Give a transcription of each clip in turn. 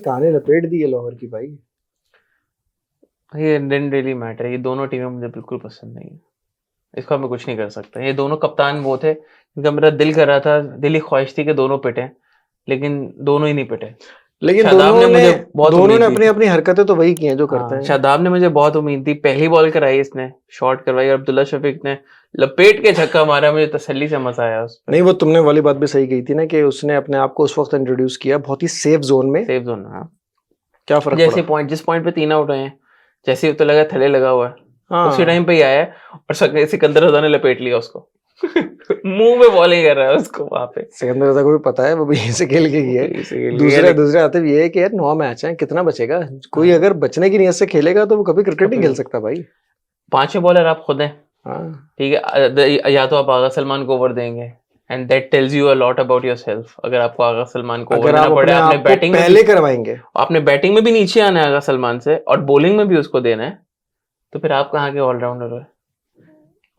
काने लपेट दी है लाहौर की भाई। ये डिडंट रियली मैटर, ये दोनों टीमें मुझे बिल्कुल पसंद नहीं है, इसका मैं कुछ नहीं कर सकता। ये दोनों कप्तान वो थे क्योंकि मेरा दिल कर रहा था, दिली ख्वाहिश थी कि दोनों पिटे, लेकिन दोनों ही नहीं पिटे। लेकिन शादाब ने मुझे बहुत उम्मीद दी अपनी थी। अपनी हरकतें तो वही की हैं जो करते हाँ, हैं। शादाब ने मुझे बहुत उम्मीद थी, पहली बॉल कराई इसने, शॉट करवाई, और अब्दुल्ला शफीक ने लपेट के छक्का मारा, मुझे तसल्ली से मजा आया उस पर। नहीं, वो तुमने वाली बात भी सही कही थी ना कि उसने अपने आप को उस वक्त इंट्रोड्यूस किया बहुत ही सेफ जोन में। सेफ जोन, हाँ। क्या फर्क जैसे पड़ा? पॉइंट, जिस पॉइंट पे 3 आउट हुए हैं, जैसे तो लगा थले लगा हुआ है, उसी हाँ, टाइम पे ही आया है, और सिकंदर रजा ने लपेट लिया उसको। मुंह में बॉलिंग कर रहा है उसको वहां पे। सिकंदर रजा को भी पता है, वो भी यहीं से खेल के गया है। दूसरे आते भी ये है कि यार 9 मैच हैं, कितना बचेगा? कोई अगर बचने की नीयत से खेलेगा तो वो कभी क्रिकेट नहीं खेल सकता भाई। 5वें बॉलर आप खुद हैं, हाँ, ठीक है, या तो आप आगा सलमान को ओवर देंगे, and that tells you a lot about yourself. अगर आपको आगा सलमान को ओवर अगर देना आप पड़े, अपने आपने आप को बैटिंग में पहले भी, करवाएंगे, आपने बैटिंग में भी नीचे आना है आगा सलमान से, और बॉलिंग में भी उसको देना है, तो फिर आप कहाँ के ऑलराउंडर हो?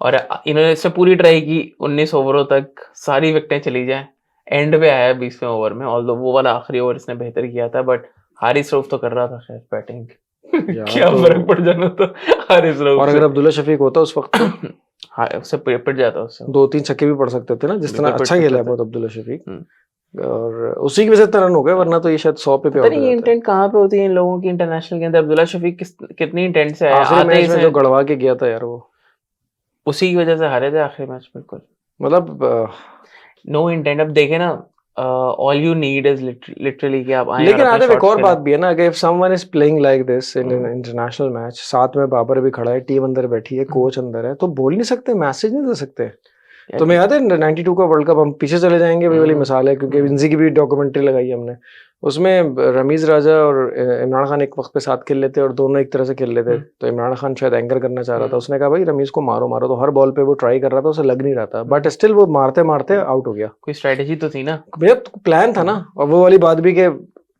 और इन्होंने इससे पूरी ट्राई की, 19 ओवरों तक सारी विकेटें चली जाए, एंड पे आया 20वें ओवर में, ऑल्दो वो वाला आखिरी ओवर इसने बेहतर किया था, बट हारिस रऊफ तो कर रहा था खैर बैटिंग। क्या तो फर्क पड़ जाना था हारिस रऊफ और से। अगर अब्दुल्ला शफीक होता उस वक्त तो हाँ, उससे पिट जाता उससे। 2-3 छक्के भी पड़ सकते थे ना, जिस तरह बिल्कुल पिट अच्छा खेला सकता है था। बहुत अब्दुल्ला शफीक। और उसी की वजह से रन हो गए, वरना तो ये शायद 100 पे पता आउट हो नहीं ये जाता है। इंटेंट कहाँ पे होती है इन लोगों की इंटरनेशनल के अंदर। अब्दुल्ला शफीक कितनी इंटेंट से आया, आखिरी आते ही मैच में जो गड़वा के गया था यार वो, उसी की वजह से हारे थे आखिरी मैच। बिल्कुल मतलब नो इंटेंट। अब देखे ना, all you need is literally कि आप आए और लेकिन अपने आतिफ एक शॉट्स और खेलें। बात भी है ना, अगर someone is playing like this in an international match, साथ में बाबर भी खड़ा है, टीम अंदर बैठी है, कोच अंदर है, तो बोल नहीं सकते, मैसेज नहीं दे सकते। तुम्हें याद है 92 का वर्ल्ड कप, हम पीछे चले जाएंगे, वही वाली मिसाल है, क्योंकि विंजी की भी डॉक्यूमेंट्री लगाई हमने, उसमें रमीज राजा और इमरान खान एक वक्त पे साथ खेल लेते और दोनों एक तरह से खेल लेते। तो इमरान खान शायद एंकर करना चाह रहा था, उसने कहा भाई रमीज को मारो मारो, तो हर बॉल पे वो ट्राई कर रहा था, उसे लग नहीं रहा था, बट स्टिल वो मारते मारते आउट हो गया। कोई स्ट्रेटेजी तो थी ना, भैया प्लान था ना। और वो वाली बात भी कि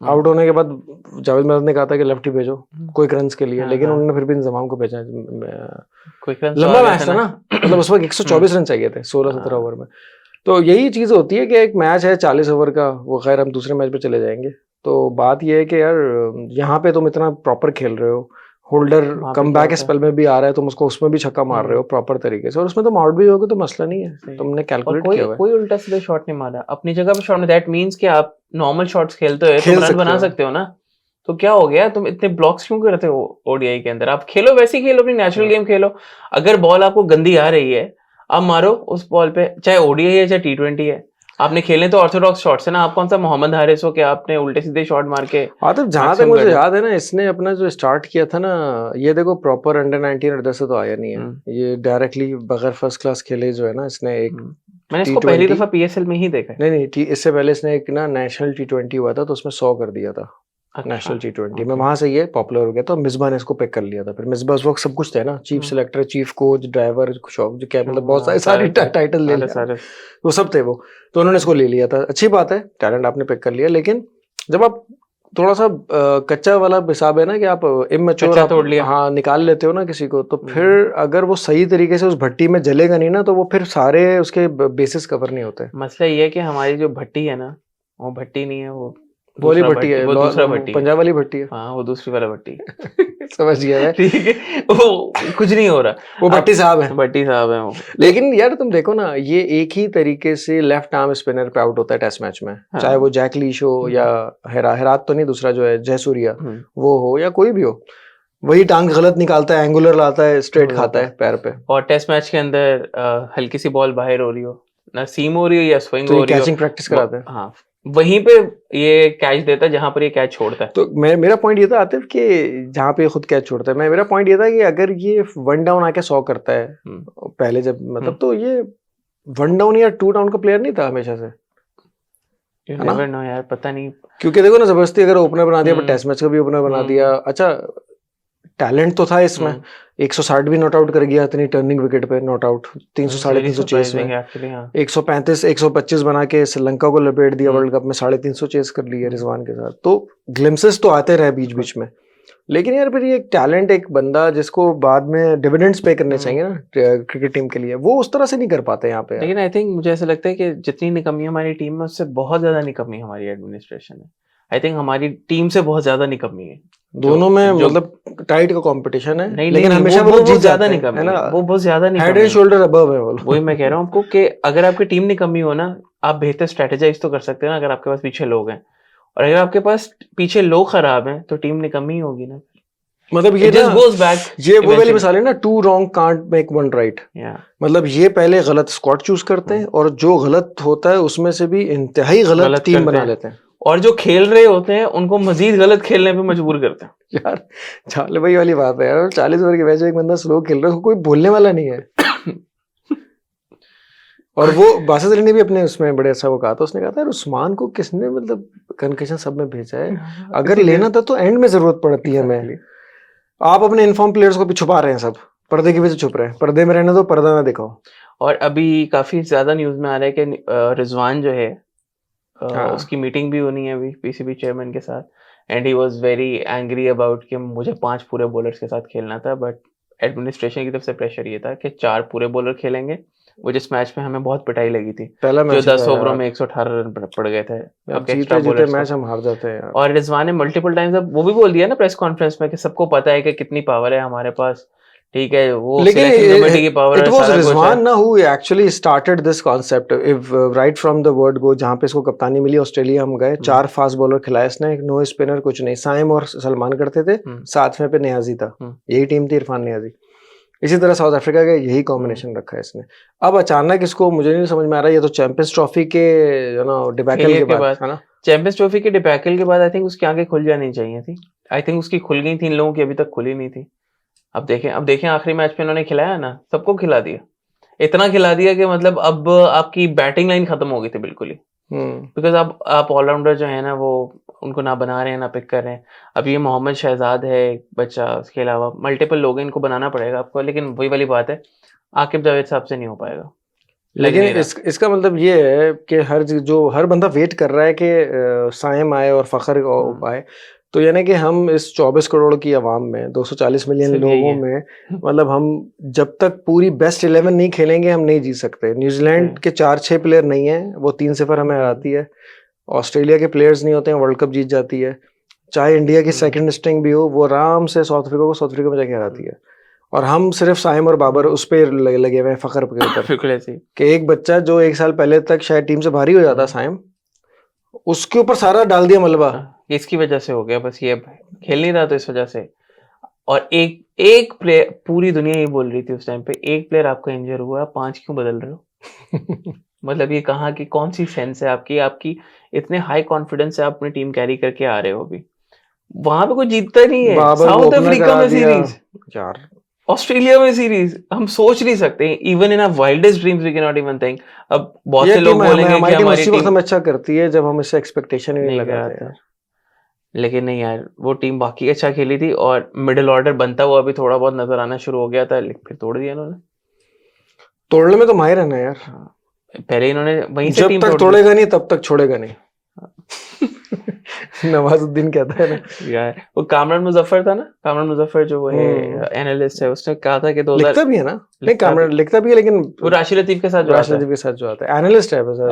आउट होने के बाद जावेद मिराज ने कहा था कि लेफ्टी भेजो क्विक रन्स के लिए, लेकिन उन्होंने फिर भी इंजमाम को भेजा। लंबा मैच था ना, मतलब उस वक्त 124 रन चाहिए थे 16-17 ओवर में। तो यही चीज होती है कि एक मैच है 40 ओवर का, वो खैर हम दूसरे मैच पे चले जाएंगे। तो बात ये है कि यार यहाँ पे तुम इतना प्रॉपर खेल रहे हो, होल्डर कम बैक स्पेल में भी आ रहा है, तुम उसको उसमें भी छक्का मार रहे हो प्रॉपर तरीके से, और उसमें तुम आउट भी होगे तो मसला नहीं है, तुमने कैलकुलेट किया हुआ है। कोई उल्टा सीधा शॉट नहीं मारा अपनी जगह पे शॉट। दैट मींस कि आप नॉर्मल शॉट्स खेलते हो, तुम रन बना सकते हो ना। तो क्या हो गया, तुम इतने ब्लॉक्स क्यों करते हो ओडीआई के अंदर? आप खेलो वैसे ही खेलो, अपनी नेचुरल गेम खेलो। अगर बॉल आपको गंदी आ रही है, आप मारो उस बॉल पे, चाहे ओडीआई है चाहे टी20 है। आपने खेले तो ऑर्थोडॉक्स शॉट्स है ना, आप कौन सा मोहम्मद हारिस हो कि आपने उल्टे सीधे शॉट मार के। तो जहां तक मुझे याद है ना, इसने अपना जो स्टार्ट किया था ना, ये देखो प्रॉपर अंडर-19 अंडर से तो आया नहीं है, ये डायरेक्टली बगैर फर्स्ट क्लास खेले जो है ना, इसने एक मैंने इसको पहली दफा पीएसएल में ही देखा है। नहीं, इससे पहले इसने एक ना नेशनल टी20 हुआ था, तो उसमें 100 कर दिया था। नेशनल टी20 में वहां से ये पॉपुलर हो गया था, मिसबा ने इसको पिक कर लिया था। फिर मिसबा उस वक्त सब कुछ था ना, chief selector, chief coach, driver, shop, जो क्या मतलब बहुत सारे टाइटल ले लिया, वो सब थे वो। तो उन्होंने इसको ले लिया था, अच्छी बात है, टैलेंट आपने पिक कर लिया। लेकिन जब आप थोड़ा सा कच्चा वाला हिसाब है ना कि आप इमैच्योर तोड़ लिया, हाँ, निकाल लेते हो ना किसी को, तो फिर अगर वो सही तरीके से उस भट्टी में जलेगा नहीं ना, तो वो फिर सारे उसके बेसिस कवर नहीं होते। मसला ये है कि हमारी जो भट्टी है ना, वो भट्टी नहीं है, वो वाली भट्टी है, वो दूसरा भट्टी, पंजाब वाली भट्टी है। हाँ, वो दूसरी वाला भट्टी। समझ गया मैं। ठीक है, वो कुछ नहीं हो रहा, वो भट्टी साहब है, भट्टी साहब है वो। लेकिन यार तुम देखो ना, ये एक ही तरीके से लेफ्ट आर्म स्पिनर पे आउट होता है टेस्ट मैच में, चाहे वो जैक लीश हो या हेरात तो नहीं, दूसरा जो है जयसूर्या वो हो, या कोई भी हो, वही टांग गलत निकालता है, एंगुलर लाता है, स्ट्रेट खाता है पैर पे। और टेस्ट मैच के अंदर हल्की सी बॉल बाहर हो रही हो ना, सीम हो रही हो या स्विंग हो रही हो, कैचिंग प्रैक्टिस कराते हैं, हाँ, वहीं पे ये कैच देता है जहां पर ये कैच छोड़ता है। तो मेरा पॉइंट ये था आतिफ कि जहाँ पे खुद कैच छोड़ता है, मेरा पॉइंट ये था कि अगर ये 1 डाउन आके 100 करता है पहले जब, मतलब तो ये 1 डाउन या 2 डाउन का प्लेयर नहीं था हमेशा से, नेवर नो यार, पता नहीं, क्योंकि देखो ना, जबरदस्ती अगर ओपनर बना दिया, टेस्ट मैच का भी ओपनर बना दिया। अच्छा, टैलेंट तो था इसमें, 160 भी नॉट आउट कर गया इतनी टर्निंग विकेट पे, नॉट आउट 300-350 चेस में, 135 125 बना के श्रीलंका को लपेट दिया वर्ल्ड कप में, 350 चेस कर लिया रिजवान के साथ। तो ग्लिम्सेस तो आते रहे बीच बीच में, लेकिन यार फिर ये टैलेंट, एक बंदा जिसको बाद में डिविडेंड्स पे करने चाहिए ना क्रिकेट टीम के लिए, वो उस तरह से नहीं कर पाते यहाँ पे। लेकिन आई थिंक मुझे ऐसा लगता है कि जितनी निकमी हमारी टीम में, उससे बहुत ज्यादा निकमी हमारी एडमिनिस्ट्रेशन है। आई थिंक हमारी टीम से बहुत ज्यादा निकम्मी है। दोनों में जो मतलब टाइट का कंपटीशन है, नहीं लेकिन नहीं हमेशा वो वो जीत ज्यादा जाते हैं, निकम्मी है ना? है, वो बहुत ज्यादा हेड निकम्मी एंड है। शोल्डर अबव है वो लोग। वही मैं कह रहा हूँ आपको कि अगर आपकी टीम निकम्मी हो ना, आप बेहतर स्ट्रेटेजाइज तो कर सकते हैं ना, अगर आपके पास पीछे लोग हैं। और अगर आपके पास पीछे लोग खराब हैं तो टीम निकम्मी ही होगी ना। मतलब ये इट ना, जस्ट गोज बैक ये वो वाली इवेंचुअली। मिसाल है ना, 2 रॉन्ग कांट मेक 1 राइट। या मतलब ये पहले गलत स्क्वाड चूज करते हैं और जो गलत होता है उसमें से भी इंतहाई गलत गलत टीम करते बना हैं लेते हैं। और जो खेल रहे होते हैं उनको मजीद गलत खेलने पे मजबूर करते हैं। यार चाले भाई वाली बात है यार, 40 ओवर के मैच में एक बंदा स्लो खेल रहा है, उसको कोई बोलने वाला नहीं है। और वो बासित अली ने भी अपने उसमें बड़े अच्छा वो कहा था, उसने कहा था यार उस्मान को किसने मतलब कंकशन सब में भेजा है, अगर लेना था तो एंड में जरूरत पड़ती है हमें। आप अपने इनफॉर्म प्लेयर्स को भी छुपा रहे हैं, सब पर्दे के पीछे छुप रहे हैं, पर्दे में रहने दो, पर्दा ना दिखाओ। और अभी काफी ज्यादा न्यूज में आ रहा है कि रिजवान जो है हाँ। उसकी मीटिंग भी होनी है अभी पीसीबी चेयरमैन के साथ, and he was very angry about कि मुझे 5 पूरे बॉलर्स के साथ खेलना था, बट एडमिनिस्ट्रेशन की तरफ से प्रेशर ये था कि 4 पूरे बॉलर खेलेंगे। वो जिस मैच में हमें बहुत पिटाई लगी थी, पहला जो मैच 10 ओवरों में 118 रन पड़ गए थे अब आपके जीते एक्स्ट्रा जीते बॉलर्स मैच को। हम हार जाते हैं यार। और रिजवान ने मल्टीपल टाइम्स अब वो भी बोल दिया ना प्रेस कॉन्फ्रेंस में कि सबको पता है कि कितनी पावर है हमारे पास, ठीक है, वो लेकिन सिलेक्शन कमेटी की पावर इट है, वाज सारा कुछ है। रिजवान ना who actually started this concept, if right from the word go, जहां पे इसको कप्तानी मिली ऑस्ट्रेलिया हम गए, 4 फास्ट बॉलर खिलाए इसने, एक नो स्पिनर कुछ नहीं, साइम और सलमान करते थे, साथ में पे नियाजी था, यही टीम थी, इरफान नियाजी। इसी तरह साउथ अफ्रीका का यही कॉम्बिनेशन रखा है इसने। अब अचानक इसको मुझे नहीं समझ में आ रहा, ये तो चैंपियंस ट्रॉफी के यू नो डिबैकल के बाद है ना, चैंपियंस ट्रॉफी के डिबैकल के बाद आई थिंक उसकी आंखें खुल जानी चाहिए थी। आई थिंक उसकी खुल गई थी, इन लोगों की अभी तक खुली नहीं थी। अब देखें आखिरी मैच में इन्होंने खिलाया ना, सबको खिला दिया, इतना खिला दिया कि मतलब अब आपकी बैटिंग लाइन खत्म हो गई थी बिल्कुल ही, बिकॉज आप ऑलराउंडर जो है ना वो उनको ना बना रहे हैं ना पिक कर रहे हैं। अब ये मोहम्मद शहजाद है एक बच्चा, उसके अलावा मल्टीपल लोग हैं, इनको बनाना पड़ेगा आपको, लेकिन वही वाली बात है, आकिब जावेद साहब से नहीं हो पाएगा। लेकिन इसका मतलब ये है कि हर बंदा वेट कर रहा है कि साइम आए और फखर आए, तो यानी कि हम इस 24 करोड़ की आवाम में 240 मिलियन लोगों में मतलब हम जब तक पूरी बेस्ट 11 नहीं खेलेंगे हम नहीं जीत सकते। न्यूजीलैंड के 4-6 प्लेयर नहीं है, वो 3-0 हमें हराती है। ऑस्ट्रेलिया के प्लेयर्स नहीं होते हैं, वर्ल्ड कप जीत जाती है। चाहे इंडिया की सेकंड स्ट्रिंग भी हो, वो आराम से साउथ अफ्रीका में जाके हराती है। और हम सिर्फ साइम और बाबर उस पे लगे हुए हैं, फखर के ऊपर कि एक बच्चा जो 1 साल पहले तक शायद टीम से भारी हो जाता साइम, उसके ऊपर सारा डाल दिया मलबा। इसकी वजह से हो गया बस, ये खेल नहीं रहा तो इस वजह से। और एक प्लेयर, पूरी दुनिया ये बोल रही थी उस टाइम पे, एक प्लेयर आपका इंजर हुआ, 5 क्यों बदल रहे हो? मतलब ये कहाँ की कौन सी सेंस है आपकी इतने हाई कॉन्फिडेंस से आप अपनी टीम कैरी करके आ रहे हो अभी, वहां पे कोई जीतता नहीं है। साउथ अफ्रीका में सीरीज, यार ऑस्ट्रेलिया में सीरीज, हम सोच नहीं सकते, even in our wildest dreams we can not even think. अब बहुत से लोग बोलेंगे कि हमारी टीम अच्छा करती है जब हम इससे एक्सपेक्टेशन ही नहीं लगाते हैं। लेकिन नहीं यार, वो टीम बाकी अच्छा खेली थी और मिडिल ऑर्डर बनता हुआ अभी थोड़ा बहुत नजर आना शुरू हो गया था, लेकिन फिर तोड़ दिया इन्होंने। तोड़ने में तो माहिर है ना यार। पहले इन्होंने वहीं से जब टीम तक तोड़ेगा नहीं तब तक छोड़ेगा नहीं। नवाजुद्दीन कहता है ना यार, वो कामरान मुजफ्फर था ना, कामरान मुजफ्फर जो वो है एनालिस्ट है, उसने कहा था कि 2000 लिखता भी है ना, नहीं कामरान लिखता भी है, लेकिन वो राशिद लतीफ के साथ जो आता है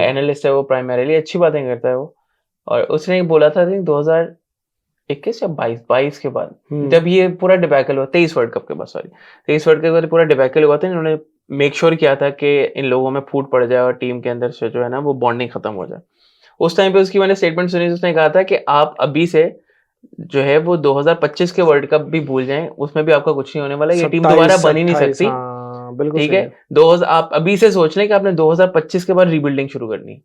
एनालिस्ट है वो प्राइमरीली अच्छी बातें करता है वो। और उसने बोला था 2021 या 22 के बाद, जब ये पूरा डिबैकल हुआ, 23 वर्ल्ड कप के बाद, सॉरी 23 वर्ल्ड कप के बाद पूरा डिबैकल हुआ था, इन्होंने मेक श्योर किया था कि इन लोगों में फूट पड़ जाए और टीम के अंदर से जो है ना वो बॉन्डिंग खत्म हो जाए। उस टाइम पे उसकी मैंने स्टेटमेंट सुनी, उसने कहा था कि आप अभी से जो है वो 2025 के वर्ल्ड कप भी भूल जाएं, उसमें भी आपका कुछ नहीं होने वाला, ये टीम दोबारा बन ही नहीं सकती, ठीक है। आप अभी से सोच लें कि आपने 2025 के बाद रीबिल्डिंग शुरू करनी है,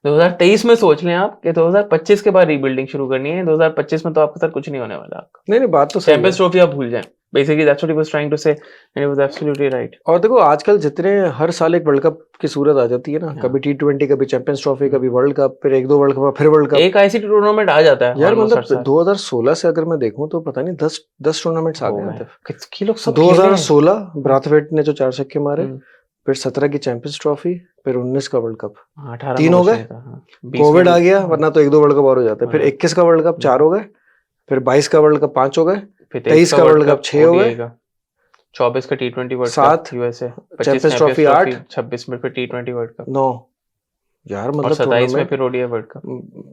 2023 में सोच लें आप कि 2025 के बाद रीबिल्डिंग शुरू करनी है, 2025 में तो आपके साथ कुछ नहीं होने वाला आपका। नहीं बात तो सही है, चैंपियंस ट्रॉफी आप भूल जाएं, basically that's what he was trying to say and he was absolutely right. और देखो आजकल जितने हर साल एक वर्ल्ड कप की सूरत आ जाती है ना, कभी T20, कभी चैंपियंस ट्रॉफी, कभी वर्ल्ड कप, फिर 1-2 वर्ल्ड कप, फिर वर्ल्ड कप, एक आईसीसी टूर्नामेंट आ जाता है यार। मतलब 2016 से अगर मैं देखूं तो पता नहीं 10 टूर्नामेंट्स आ गए हैं। कितने लोग सब 2016 ब्राथवेट ने जो 4 छक्के मारे, फिर 17 की चैंपियंस ट्रॉफी, फिर 19 का वर्ल्ड कप, 3 हो गए, कोविड आ गया, वरना तो 1-2 वर्ल्ड कप और हो जाते। फिर 21 का वर्ल्ड कप 4 हो गए, फिर 22 का वर्ल्ड कप 5 हो गए, 23 का वर्ल्ड कप 6 हो गए, 24 का T20 world cup 7, USA, champions trophy 8, 26 में फिर T20 वर्ल्ड कप 9, यार और मतलब 27 में टूर्नामेंट फिर ओडीआई वर्ल्ड कप।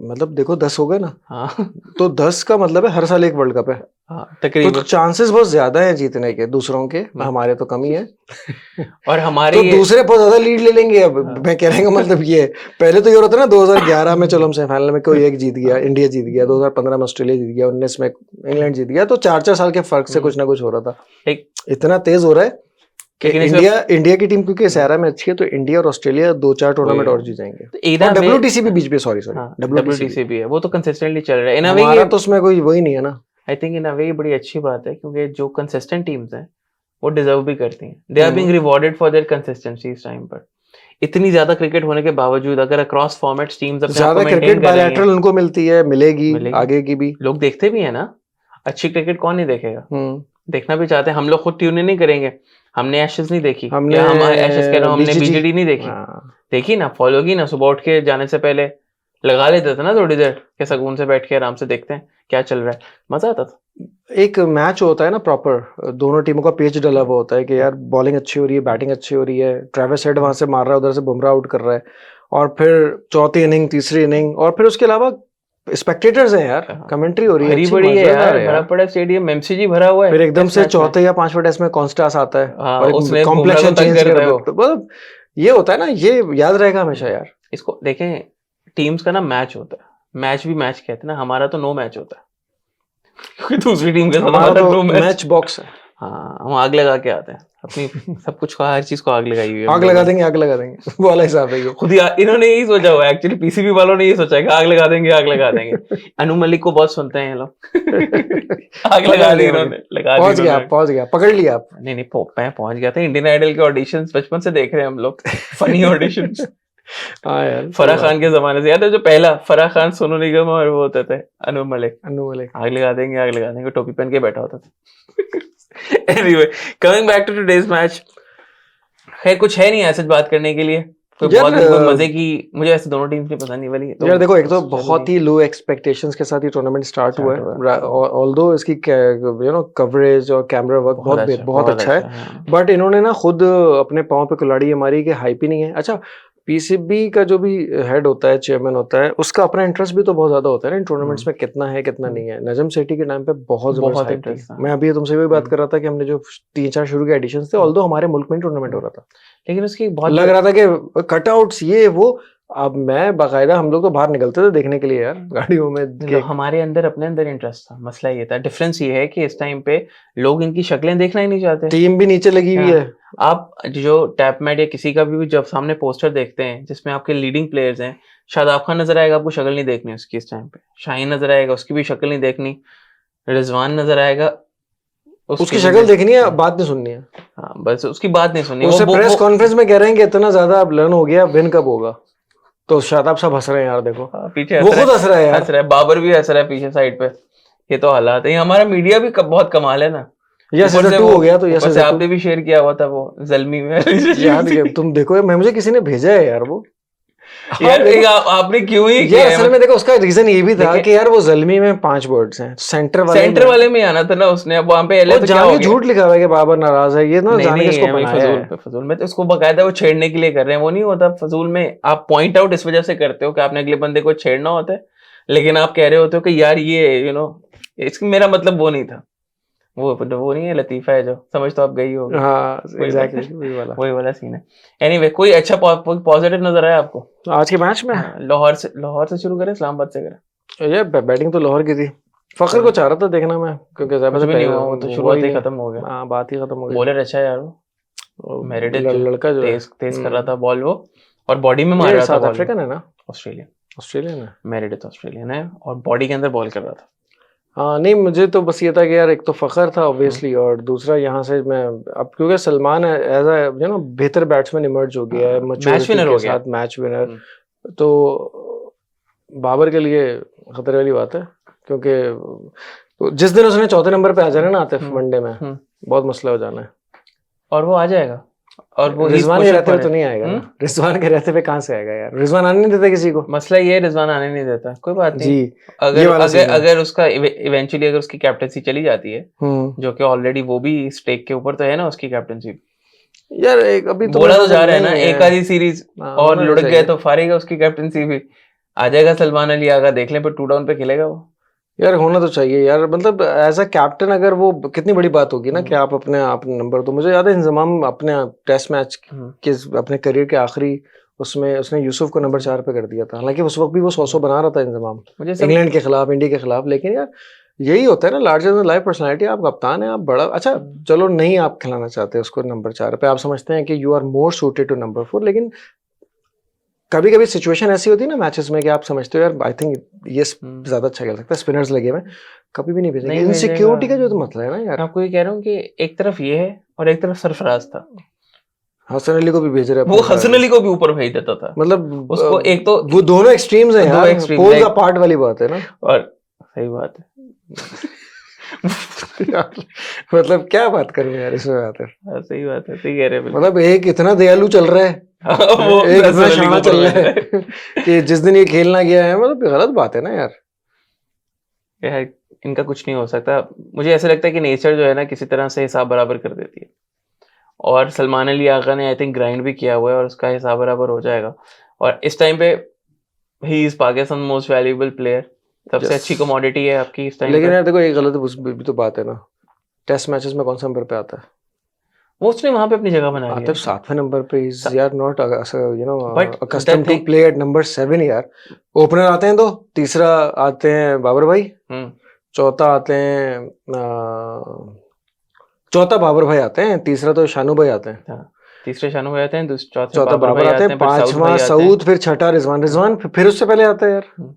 मतलब देखो 10 हो गए ना, हाँ तो 10 का मतलब है हर साल एक वर्ल्ड कप है, हाँ तो तकरीबन। चांसेस बहुत ज्यादा है जीतने के दूसरों के, हमारे तो कम ही है। और हमारे तो ये दूसरे बहुत ज्यादा लीड ले लेंगे अब। हाँ। मैं कहने का मतलब ये है, पहले तो ये होता ना 2011 में चलो हम सेमीफाइनल में कोई एक जीत गया, इंडिया जीत गया, 2015 में ऑस्ट्रेलिया जीत गया, 19 में इंग्लैंड जीत गया, तो 4-4 साल के फर्क से कुछ ना कुछ हो रहा था। एक इतना तेज हो रहा है कि लेकिन इसमें इंडिया की टीम क्योंकि सैरा में अच्छी है, तो इंडिया और ऑस्ट्रेलिया 2-4 टूर्नामेंट और जीत जाएंगे। तो इन और अ वे WTC भी बीच पे, सॉरी WTC भी है, वो तो कंसिस्टेंटली चल रहा है। इन अ वे हमारा ये तो उसमें कोई वही नहीं है ना। आई थिंक इन अ वे ये बड़ी अच्छी बात है, क्योंकि जो कंसिस्टेंट टीम्स हैं वो डिजर्व भी करती हैं। They are being rewarded for their consistency इस टाइम पर। इतनी ज्यादा क्रिकेट होने के बावजूद अगर अक्रॉस फॉर्मेट्स टीम्स अपने आप ज्यादा को क्रिकेट मेंटेन कर रही हैं, बायलैटरल उनको मिलती है, मिलेगी मिलेगी। आगे की भी। लोग देखते भी है ना, अच्छी क्रिकेट कौन नहीं देखेगा, हम्म देखना भी चाहते हैं। हम लोग खुद ट्यून नहीं करेंगे, हमने एशेस नहीं देखी, हमने या हम एशेस कह रहा हूँ, हमने BGG बीजीडी नहीं देखी, हाँ। देखी ना, फॉलो की ना, सुबह उठ के जाने से पहले लगा लेते थे ना थोड़ी देर के, सुकून से बैठ के आराम से देखते हैं क्या चल रहा है, मजा आता था। एक मैच होता है ना प्रॉपर, दोनों टीमों का पेच डला हुआ होता है कि यार बॉलिंग अच्छी हो रही है, बैटिंग अच्छी हो रही है, ट्रेविस हेड वहां से मार रहा है, उधर से बुमराह आउट कर रहा है, और फिर चौथी इनिंग, तीसरी इनिंग, और फिर उसके अलावा स्पेक्टेटर्स हैं यार, कमेंट्री हो रही है भरी अच्छी, बड़ी है मजेदार यार, है भरा यार। पड़ा स्टेडियम, एमसीजी भरा हुआ है फिर एकदम टेस्ट से मैच में। चौथे या पांचवें टेस्ट में कॉन्स्टास आता है हाँ, और उसने एक बुमराह कॉम्प्लेक्शन को तंग चेंज कर कर दिया वो। देता है। मतलब ये होता है ना, ये याद रहेगा हमेशा यार। इसको देखें, टीम्स का ना मैच होता है, मैच भी मैच कहते हैं ना, हमारा तो नो मैच होता है क्योंकि दूसरी टीम के साथ हमारा हमारा तो नो मैच। मैच बॉक्स है, हाँ, हम आग लगा के आते हैं अपनी, सब कुछ को, हर चीज को आग लगाई हुई है हम आग लोगों लगा ने। देंगे, आग लगा देंगे वो वाला हिसाब है ये। खुद ही इन्होंने यही सोचा हुआ है एक्चुअली, पीसीबी वालों ने यही सोचा है कि आग लगा देंगे, आग लगा देंगे। अनु मलिक को बहुत सुनते हैं ये लोग। आग लगा दी इन्होंने, लगा दी पहुंच गया इन्होंने। आप, पहुंच गया, पकड़ लिया आप। नहीं नहीं, मैं पहुंच गया था। इंडियन आइडल के ऑडिशंस बचपन से देख रहे हैं हम लोग, फनी ऑडिशंस। हाँ यार, फराह खान के जमाने से याद है, जो पहला फराह खान, सोनू निगम और वो होते थे अनु मलिक, अनु मलिक। आग लगा देंगे, आग लगा देंगे, टोपी पहन के बैठा होता था। Anyway, coming back to today's match, खैर कुछ है नहीं ऐसे बात करने के लिए, कोई यार, बहुत कोई मजे की, मुझे ऐसे दोनों टीम्स की पसंद नहीं वाली तो यार देखो, एक तो चल बहुत नहीं ही लो एक्सपेक्टेशंस के साथ ये टूर्नामेंट स्टार्ट हुआ स्टार्ट है, हुआ। ऑल्दो इसकी कवरेज और कैमरा वर्क बहुत अच्छा है, हाँ। बट इन्होंने ना खुद अपने पाँव पे कुल्हाड़ी मारी कि हाइप ही नहीं है। अच्छा, पीसीबी का जो भी हेड होता है, चेयरमैन होता है, उसका अपना इंटरेस्ट भी तो बहुत ज्यादा होता है ना इन टूर्नामेंट्स में, कितना है कितना नहीं है। नजम सेठी के टाइम पे बहुत जबरदस्त बहुत हाइप इंटरेस्ट थी। था। मैं अभी तुमसे भी बात कर रहा था कि हमने जो 3-4 शुरू के एडिशंस थे, ऑल्दो हमारे मुल्क में टूर्नामेंट हो रहा था, लेकिन उसकी बहुत लग रहा था कि कटआउट्स ये वो। अब मैं बाकायदा, हम लोग तो बाहर निकलते थे देखने के लिए यार, गाड़ियों में हमारे अंदर अपने अंदर इंटरेस्ट था, मसला ये था। डिफरेंस ये है कि इस टाइम पे लोग इनकी शक्लें देखना ही नहीं चाहते। टीम भी नीचे लगी हुई है। आप जो टैपमेट या किसी का भी जब सामने पोस्टर देखते हैं जिसमें आपके लीडिंग प्लेयर्स हैं, शादाब खान नजर आएगा, आपको शक्ल नहीं देखनी उसकी इस टाइम पे। शाहीन नजर आएगा, उसकी भी शक्ल नहीं देखनी। रिजवान नजर आएगा, उसकी शक्ल देखनी है, बात नहीं सुननी है। हाँ, बस उसकी बात नहीं सुननी। उससे प्रेस कॉन्फ्रेंस में कह रहे हैं कि इतना ज्यादा अब लर्न हो गया, विन कब होगा, तो शादाब साहब हंस रहे हैं यार, देखो पीछे वो खुद हंस रहा है यार, हंस रहा है, बाबर भी हंस रहा है पीछे साइड पे। ये तो हालात है, हमारा मीडिया भी बहुत कमाल है ना। यस इज 2 हो गया, तो यस इज आपने भी शेयर किया हुआ था वो जल्मी में यार, तुम देखो, मैं मुझे किसी ने भेजा है यार वो। यार आपने क्यों ही किया असल में? देखो, उसका रीजन ये भी था कि यार वो जल्मी में 5 वर्ड्स हैं, सेंटर वाले में आना था ना उसने। अब वहां पे वो जान के झूठ लिखा हुआ है कि बाबर नाराज है, ये ना जाने के इसको बनाया है। फजूल में तो उसको बकायदा वो छेड़ने के लिए कर रहे हैं, वो नहीं होता फजूल में। आप पॉइंट आउट इस वजह से करते हो कि आपने अगले बंदे को छेड़ना होता है, लेकिन आप कह रहे होते हो कि यार ये इसकी मेरा मतलब वो नहीं था। वो नहीं है, लतीफा है जो, समझ तो आप गई हो। हाँ एग्जैक्टली, वही वाला सीन है। एनीवे, कोई अच्छा पॉजिटिव नजर आया आपको आज के मैच में? लाहौर से शुरू करें, इस्लामाबाद से करें? ये बैटिंग तो लाहौर की थी। फखर को चाह रहा था देखना मैं, क्योंकि वो तो शुरुआत ही खत्म हो गया। हाँ, बात ही खत्म हो गई। बॉलर अच्छा है यार वो, मेरिडिथ लड़का जो तेज कर रहा था बॉल वो, और बॉडी में मार रहा था। साउथ अफ्रीकन है ना? ऑस्ट्रेलियन है। मेरिडिथ ऑस्ट्रेलियन है और बॉडी के अंदर बॉल कर रहा था। हाँ, नहीं मुझे तो बस ये था कि यार एक तो फखर था ऑब्वियसली, और दूसरा यहाँ से मैं अब क्योंकि सलमान एज अ बेहतर बैट्समैन इमर्ज हो गया है, मैच विनर हो गया, मैच विनर, तो बाबर के लिए खतरे वाली बात है, क्योंकि जिस दिन उसने चौथे नंबर पे आ जाना ना आतिफ वनडे में, बहुत मसला हो जाना है। और वो आ जाएगा, और वो रिजवान के रहते हुए तो नहीं आएगा ना। रिजवान के रहते हुए कहाँ से आएगा यार? रिजवान आने नहीं देता किसी को। मसला ये है, रिजवान आने नहीं देता। कोई बात नहीं जी, अगर उसका इवेंचुअली अगर उसकी कैप्टनसी चली जाती है, जो कि ऑलरेडी वो भी स्टेक के ऊपर तो है ना उसकी कैप्टनसी, यार एक अभी तो बोला मेरे तो ख्याल जा रहा है नहीं ना, है। एक आधी सीरीज हाँ, और होना लुढ़क गए चाहिए। तो फाड़ेगा उसकी कैप्टनसी भी। आ जाएगा सलमान अली आगा, देख लें, पर 2 डाउन पे खेलेगा वो। यार होना तो चाहिए यार, मतलब एज अ कैप्टन अगर वो कितनी बड़ी बात होगी ना कि आप अपने आप नंबर। तो मुझे याद है इंजमाम अपने टेस्ट मैच के अपने करियर के आखिरी उसमें उसने यूसुफ को नंबर 4 पे कर दिया था। हालांकि उस वक्त भी वो 100 बना रहा था इंजमाम, मुझे सब इंग्लैंड के खिलाफ, इंडिया के खिलाफ। लेकिन यार यही होता है ना, लार्जर देन लाइफ पर्सनैलिटी। आप कप्तान है, आप बड़ा अच्छा, चलो नहीं आप खिलाना चाहते उसको नंबर 4 पे, आप समझते हैं कि you are more suited to number 4, लेकिन कभी कभी सिचुएशन ऐसी होती है ना मैचेस में कि आप समझते हो यार आई थिंक ये ज्यादा अच्छा खेल सकता है, स्पिनर्स लगे हुए, कभी भी नहीं भेजेंगे। नहीं भेजेगा। इनसिक्योरिटी का जो तो मसला है ना मैं यार। आपको ये कह रहा हूँ कि एक तरफ ये है और एक तरफ सरफराज था, हसन अली को भी भेज रहे हैं वो अपने हसन साथ। अली को भी ऊपर भेज देता था। मतलब उसको एक तो वो दोनों एक्सट्रीम्स हैं दो यार, extreme, पोल्स like- अपार्ट वाली बात है ना। और सही बात है। मतलब क्या बात करूं यार इसमें आकर। हाँ, सही बात है, सही कह रहे हैं बिल्कुल। मतलब एक इतना दयालु चल रहा है, वो एक हसन इतना अली को शाना ऊपर चल भेज रहा रहा है। है कि जिस दिन ये खेलना गया है, मतलब गलत बात है ना यार। यार इनका कुछ नहीं हो सकता। मुझे ऐसा लगता है कि नेचर जो है ना किसी तरह से हिसाब बराबर कर देती है, और सलमान अली आगा ने आई थिंक ग्राइंड भी किया हुआ है और उसका हिसाब बराबर हो जाएगा। और इस टाइम पे he is Pakistan most valuable player, सबसे Yes. अच्छी कमोडिटी है आपकी इस टाइम लेकिन पे। यार देखो एक गलत भी तो बात है ना, टेस्ट मैचेस में कौन सा नंबर पे आता है? वो उसने वहां पे अपनी जगह बना आता लिया है 7वें नंबर पे। इज यार not you know But accustom the to thing- play at number 7 यार। ओपनर आते हैं 2, तीसरा आते हैं बाबर भाई, हम्म, चौथा आते हैं चौथा बाबर भाई आते हैं, तीसरा तो शानू भाई आते हैं, हाँ, तीसरे शानू भाई आते हैं, चौथे चौथा बाबर बाबर भाई आते आते हैं, हैं, फिर सऊद पांचवा भाई आते हैं। सऊद, फिर छठा रिजवान। रिजवान फिर उससे पहले आता है यार।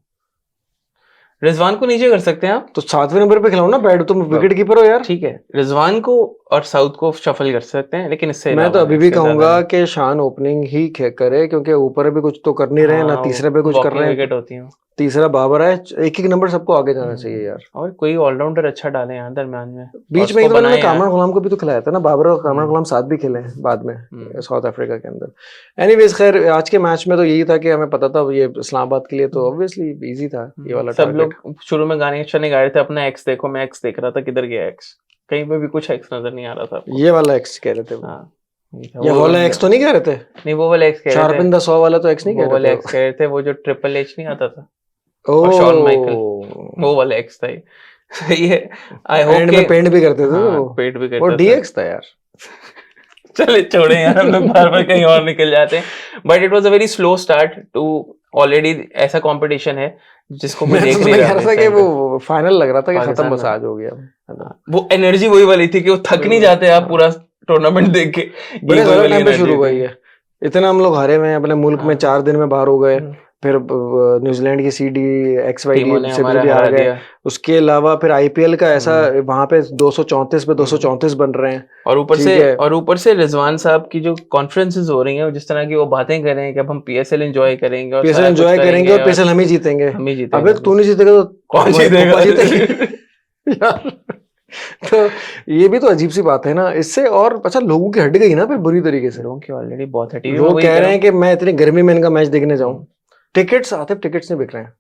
रिजवान को नीचे कर सकते हैं आप, तो 7वें नंबर पे खिलाओ ना बैट, तुम विकेट कीपर हो यार। ठीक है। रिजवान को और सऊद को शफल कर सकते हैं, लेकिन इससे मैं तो अलावा अभी नहीं, भी इससे ज्यादा कहूंगा नहीं। कि शान ओपनिंग ही करे, क्योंकि ऊपर भी कुछ तो कर नहीं रहे हैं ना, हाँ, तीसरे पे कुछ कर walking रहे हैं। विकेट होती है। तीसरा बाबर है, एक एक नंबर सबको आगे जाना चाहिए यार। और कोई ऑलराउंडर अच्छा डाले यहाँ दरम्यान में, बीच और में एक उसको बार मैंने बनाए यार। कामरान गुलाम को भी तो खिलाया था ना, बाबर और कामरान गुलाम साथ भी खेले हैं बाद में साउथ अफ्रीका के अंदर। एनीवेज खैर आज के मैच में तो यही था कि हमें पता था ये इस्लामाबाद के लिए तो ऑब्वियसली इजी था ये वाला सब टारगेट। लोग शुरू में गाने अच्छा नहीं गा रहे थे, अपना एक्स देखो, मैं एक्स देख रहा था, किधर गया एक्स, कहीं पे भी कुछ एक्स नजर नहीं आ रहा था आपको। ये वाला एक्स कह रहे थे वो। हाँ, ये वाला एक्स तो नहीं कह रहे थे? नहीं, वो वाला एक्स कह रहे शार्पिन द 100 वाला तो एक्स नहीं थे, वो कह वाला रहे एक्स कह रहे थे, वो जो ट्रिपल एच नहीं आता था, थे? और शॉन माइकल, ओ वो वाला एक्स था ये। सही है, आई होप एंड के में पेंट भी करते थे हाँ, वो। पेट भी वो करता था। डीएक्स था यार। चले छोड़े यार, हम लोग बार बार कहीं और निकल जाते हैं। But it was a very slow start too, already ऐसा कंपटीशन है जिसको कोई मैं देख तो नहीं कह रहा रहा था था इस कि time पे। वो फाइनल लग रहा था कि खत्म, पाकिस्तान बस में। आज हो गया। वो एनर्जी वही वाली थी कि वो थक नहीं जाते आप पूरा टूर्नामेंट देख के, बड़े ये वही गलत वाली टाइम पे एनर्जी शुरू हुआ थी। ये। इतना हम लोग हारे हुए हैं अपने मुल्क में, हाँ। 4 दिन में बाहर हो गए। फिर न्यूजीलैंड की सीडी टीमों ने XYD से हमारा भी हरा हार गए। दिया, उसके अलावा फिर IPL का ऐसा वहां पे 234 पे 234 बन रहे हैं। और ठीक है। ऊपर से रिजवान साहब की जो कॉन्फ्रेंसेस हो रही हैं, जिस तरह की वो बातें कर रहे हैं कि अब हम PSL एंजॉय करेंगे और PSL सारा कुछ एंजॉय करेंगे और और PSL हम ही जीतेंगे। हम ही जीतेंगे। अबे तू नहीं जीतेगा तो कौन तुम्हारी जीतेगा? पप्पा जीतेंगे यार। तो ये भी तो अजीब सी बात है ना इससे। और अच्छा लोगों की हट गई ना फिर बुरी तरीके से। लोगों की ऑलरेडी बहुत हटी हुई है, लोग मैं वही कह कह रहे रहा हैं कि मैं इतनी गर्मी में इनका मैच देखने जाऊं। हूं। टिकट्स आते, टिकट्स नहीं बिक रहे हैं।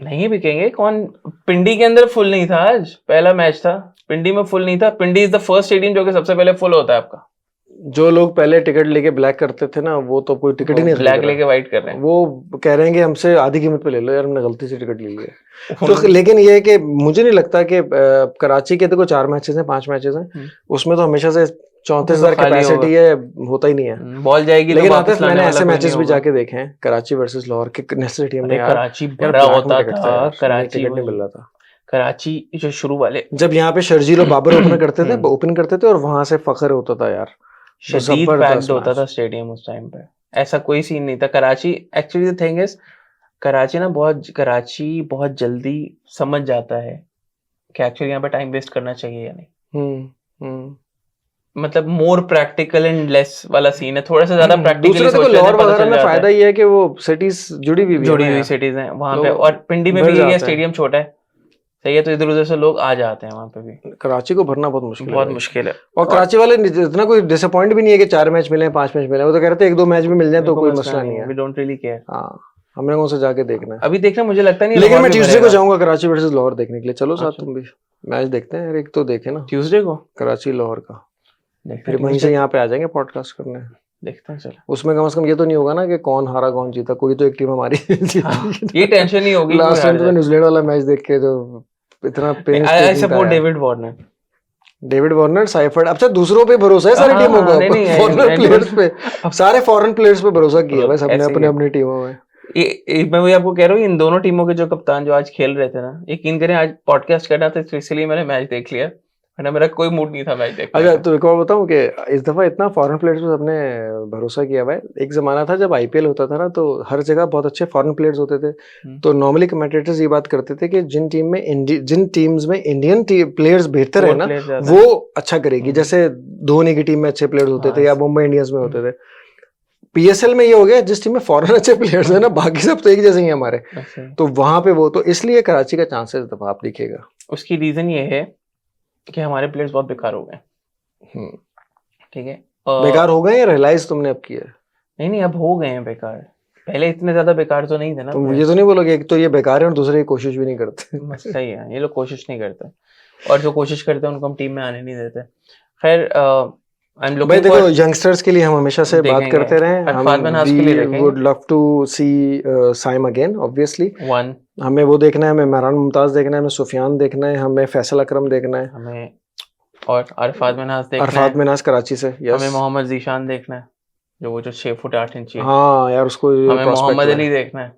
नहीं बिकेंगे, कौन पिंडी के अंदर फुल नहीं था, आज पहला मैच था, पिंडी में फुल नहीं था। पिंडी इज द फर्स्ट स्टेडियम जो कि सबसे पहले फुल होता है आपका। जो लोग पहले टिकट लेके ब्लैक करते थे ना, वो तो कोई टिकट ही नहीं ब्लैक खरीद लेके रहा। व्हाइट कर रहे हैं। वो कह रहे हैं कि हमसे आधी कीमत पे ले लो यार, हमने गलती से टिकट ले लिया। तो लेकिन ये है कि मुझे नहीं लगता कि कराची के तो 4 मैचेस हैं 5 मैचेस हैं, उसमें तो हमेशा से 34,000 खाली कैपेसिटी है, होता ही नहीं है। बॉल जाएगी तो लेकिन वापस आतिफ लाने मैंने वाला ऐसे कोई मैचेस नहीं भी होगा। जाके देखे हैं, कराची वर्सेस लाहौर के नेशनल स्टेडियम में अरे यार। कराची यार भरा ब्लैक में होता टिकट था था, यार, कराची टिकट नहीं मिल रहा था। कराची जो शुरू वाले जब यहाँ पे शर्जील और बाबर ओपन करते थे और वहां से फखर होता था यार। तो शदीद जबरदस्त पैक्ड होता मैच। था स्टेडियम उस टाइम पे, ऐसा कोई सीन नहीं था। Karachi actually the thing is, Karachi बहुत जल्दी समझ जाता है कि एक्चुअली यहाँ पे टाइम वेस्ट करना चाहिए या नहीं। मतलब मोर प्रैक्टिकल एंड लेस वाला सीन है, थोड़ा सा ज्यादा प्रैक्टिकली दूसरा देखो सोच लेते लाहौर हैं, पता वगैरह चल में जाता फायदा है। ये है कि वो सिटीज जुड़ी हुई भी है जुड़ी ना हुई यार। सिटीज हैं वहां पे, लोग और पिंडी में भर भी यही है, जाते हैं। स्टेडियम छोटा है, सही है, तो इधर उधर से लोग आ जाते हैं वहां पे भी। कराची को भरना बहुत मुश्किल है बहुत भाई। मुश्किल है। और कराची वाले इतना कोई डिसअपॉइंट भी नहीं है कि 4 मैच मिले 5 मैच मिले, वो तो कह रहे थे 1-2 मैच भी मिल जाए तो कोई मसला नहीं है। We don't really care. हाँ, हमने कौन सा जाके देखना है। अभी देखना मुझे लगता नहीं, लेकिन मैं ट्यूसडे को जाऊंगा कराची वर्सेस लाहौर देखने के लिए। चलो साथ अच्छा। तुम भी मैच देखते हैं यार, एक तो देखे ना ट्यूसडे को कराची लाहौर का। देखते फिर हैं वहीं से यहाँ पे आ जाएंगे पॉडकास्ट करने। देखते हैं चलो। उसमें कम से कम ये तो नहीं होगा ना कि कौन हारा कौन जीता, कोई तो एक टीम हमारी हाँ, जीती। ये टेंशन नहीं होगी कि कोई लास्ट हार टाइम तो मैं जाए। न्यूजीलैंड वाला मैच देख के जो इतना pain I support David Warner. David Warner, Seifert. अच्छा दूसरों पे भरोसा है सारी हाँ, टीमों हाँ, का, नहीं, नहीं, फॉरेनर and प्लेयर्स पे, सारे फॉरेन प्लेयर्स पे भरोसा किया है सबने ऐसे ही अपने है। अपनी टीमों में। मैं वही आपको कह रहा हूँ, इन दोनों टीमों के जो कप्तान जो आज खेल रहे थे ना, यकीन करें आज पॉडकास्ट करना था, इसलिए मैंने मैच देख लिया, वरना मेरा कोई मूड नहीं था मैच देखने अच्छा का। तो एक और बताऊं कि इस दफा इतना फॉरेन प्लेयर्स पे सबने भरोसा किया हुआ है। एक जमाना था जब आईपीएल होता था ना, तो हर जगह बहुत अच्छे फॉरेन प्लेयर्स होते थे। तो नॉर्मली कमेंटेटर्स ये बात करते थे कि जिन टीम्स में इंडियन प्लेयर्स बेहतर है और ना, प्लेयर ज्यादा वो अच्छा करेगी। जैसे धोनी की टीम में अच्छे प्लेयर्स होते थे हाँ, या मुंबई इंडियंस में होते थे। पीएसएल में ये हो गया, जिस टीम में फॉरेन अच्छे प्लेयर्स है ना, बाकी सब तो एक जैसे ही हैं हमारे। ऐसे ही। तो वहां पे वो तो इसलिए कराची का चांसेस दफा आप दिखेगा। उसकी रीजन ये है कि हमारे प्लेयर्स बहुत बेकार हो गए, हम्म। ठीक है। बेकार हो गए या रियलाइज तुमने अब किया? नहीं नहीं, अब हो गए हैं बेकार, पहले इतने ज्यादा बेकार तो नहीं थे ना तुम players। ये तो नहीं बोलोगे एक तो ये बेकार है और दूसरे की कोशिश भी नहीं करते। बस सही है, ये लोग कोशिश नहीं करते, और जो कोशिश करते हैं उनको हम टीम में आने नहीं देते। खैर आई एम भाई लुकिंग देखो, फॉर, यंगस्टर्स के लिए हम हमेशा से बात देखेंगे करते रहे। हम अरफात मिन्हाज के लिए वी देखेंगे would love to see Saim again obviously. One, हमें वो देखना है, हमें महरान मुमताज देखना है, हमें सुफियान देखना है, हमें फैसल अकरम देखना है, हमें और अरफात मिन्हाज देखना अरफात है, मिनाज कराची से। हमें यस मोहम्मद जीशान देखना है, जो वो जो 6 फुट 8 इंच है। हाँ यार, उसको हमें prospect मोहम्मद है। अली देखना है,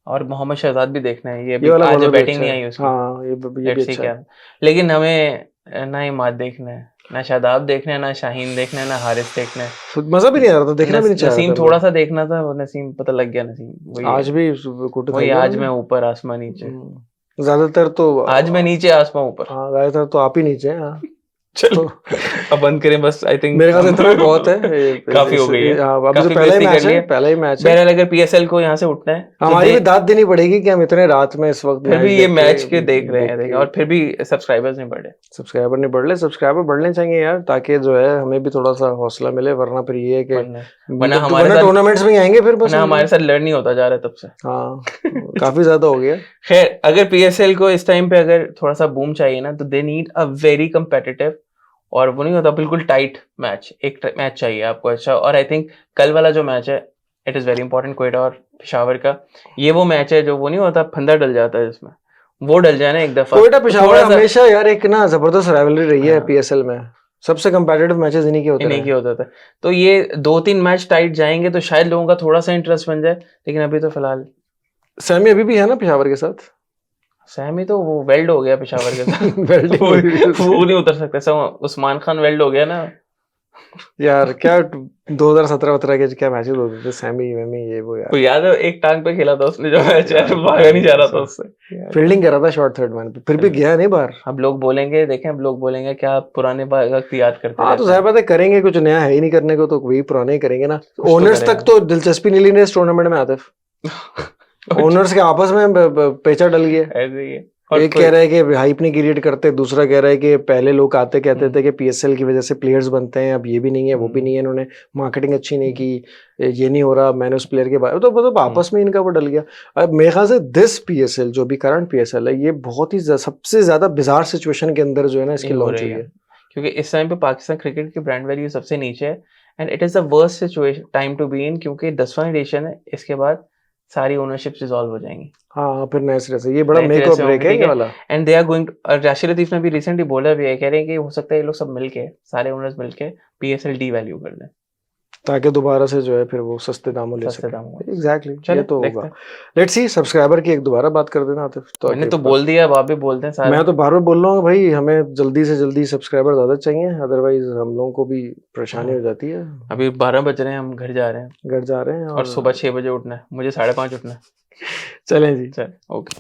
और मोहम्मद शहजाद भी देखना है। ये ये अभी वाला आज बॉलर भी बैटिंग अच्छा नहीं है। आई उसकी, हाँ ये भी लेट्स सी अच्छा क्या। है। लेकिन हमें ना इमाद देखना है, ना शादाब देखना है, ना शाहीन देखना है, ना हारिस देखना है। तो मजा भी नहीं आ रहा था, देखना भी नहीं चाह नसीम रहा था थोड़ा सा देखना था, वो नसीम पता लग गया, नसीम वही आज है, भी कुट वही था आज मैं ऊपर आसमान नीचे, ज्यादातर तो आज मैं नीचे आसमान ऊपर। हाँ ज्यादातर तो आप ही नीचे हैं। हाँ चलो तो अब बंद करें बस, आई थिंक मेरे ख्याल से इतना बहुत है। काफी हो गई है, हाँ, अभी तो काफी पहला ही बेइज्जती मैच कर ली है, है। पहला ही मैच है। बहरहाल अगर पीएसएल को यहाँ से उठना है तो हमारी भी दाद देनी पड़ेगी कि हम इतने रात में इस वक्त फिर भी ये मैच के देख रहे हैं, देख और फिर भी सब्सक्राइबर्स नहीं बढ़े। सब्सक्राइबर नहीं बढ़ ले, सब्सक्राइबर बढ़ने चाहिए यार, ताकि जो है हमें भी थोड़ा सा हौसला मिले। वरना फिर ये है कि वरना हमारे साथ टूर्नामेंट्स में ही आएंगे फिर बस। वरना हमारे साथ लड़ नहीं होता जा रहा है तब से। हाँ काफी ज्यादा हो गया। खैर अगर पीएसएल को इस टाइम पे अगर थोड़ा सा बूम चाहिए ना, तो they need a very competitive, और वो नहीं होता बिल्कुल टाइट मैच, एक मैच चाहिए आपको अच्छा। और आई थिंक कल वाला जो मैच है, it is very important, Quetta और पेशावर का। ये वो मैच है जो वो नहीं होता फंदा डल जाता है जिसमें, वो डल जाए ना एक दफा। क्वेटा तो पेशावर थोड़ा सा हमेशा यार एक ना जबरदस्त राइवलरी रही है हाँ। पीएसएल में। सबसे कंपेटिटिव मैचेस इन्हीं के होते इन्हीं हैं। की होता था। तो ये 2-3 मैच टाइट जाएंगे तो शायद लोगों का थोड़ा सा इंटरेस्ट बन जाए, लेकिन अभी तो फिलहाल सैमी अभी भी है ना पेशावर के साथ। सैमी तो वो वेल्ड हो गया पेशावर के साथ। वेल्डिंग हो गई है उसकी। वो नहीं उतर सकते सब। उस्मान खान वेल्ड हो गया ना यार क्या 2017-18 के क्या मैचेस होते थे, सैमी वेमी ये वो यार। को याद है एक टांग पे खेला था उसने जो मैच यार, भागा नहीं जा रहा था उससे। फील्डिंग कर रहा था शॉर्ट थर्ड मैन पे, फिर भी गया नहीं बाहर। अब लोग बोलेंगे, देखें अब लोग बोलेंगे क्या आप पुराने वक्त याद करते हाँ तो रहते जाहिर हैं। बात है करेंगे, कुछ नया है ही नहीं करने को, तो वही पुराने ही करेंगे ना। तो ओनर्स करेंगे। तक तो दिलचस्पी नहीं ली इस टूर्नामेंट में आतिफ। ओनर्स के आपस में पेचा डल गया। ऐसे ही है। और एक कोई- कह रहा है कि हाइप नहीं क्रिएट करते, दूसरा कह रहा है कि पहले लोग आते कहते थे कि पीएसएल की वजह से प्लेयर्स बनते हैं, अब ये भी नहीं है वो भी नहीं है, इन्होंने मार्केटिंग अच्छी नहीं की, ये नहीं हो रहा, मैंने उस प्लेयर के बारे तो मतलब आपस में इनका वो डल गया। अब मेरे ख्याल से दिस पीएसएल जो भी करंट पीएसएल है, ये बहुत ही सबसे ज्यादा बिजार सिचुएशन के अंदर जो है ना इसकी नहीं हो लॉन्च रही हुई है। है। क्योंकि इस टाइम पे पाकिस्तान क्रिकेट की ब्रांड वैल्यू सबसे नीचे है, and it is the worst situation time to be in, क्योंकि 10वां एडिशन है, इसके बाद सारी ओनरशिप डिसॉल्व हो जाएंगी। हाँ फिर नए सिरे से ये बड़ा नए मेक सिरे और से ब्रेक होंगे, है ठीक ये है। वाला। And they are going, Rashid Latif ने भी रिसेंटली बोला भी है, कह रहे हैं कि हो सकता है ये लोग सब मिलके, सारे ओनर्स मिलके पीएसएल डी वैल्यू कर दें, ताकि दोबारा से जो है फिर वो सस्ते दामों ले सस्ते सके। दामों में। एग्जैक्टली चलो ये तो देखते होगा। हैं। लेट्स सी सब्सक्राइबर की एक दोबारा बात कर देना आतिफ। तो मैंने तो बोल दिया, अब आप भी बोलते हैं सारे। मैं तो बार बार बोल रहा हूँ भाई, हमें जल्दी से जल्दी सब्सक्राइबर ज्यादा चाहिए, अदरवाइज हम लोगों को भी परेशानी हो जाती है। अभी 12 बज रहे हैं, हम घर जा रहे हैं घर जा रहे हैं और सुबह 6 बजे उठना है, मुझे 5:30 उठना है। चलें जी। चल ओके।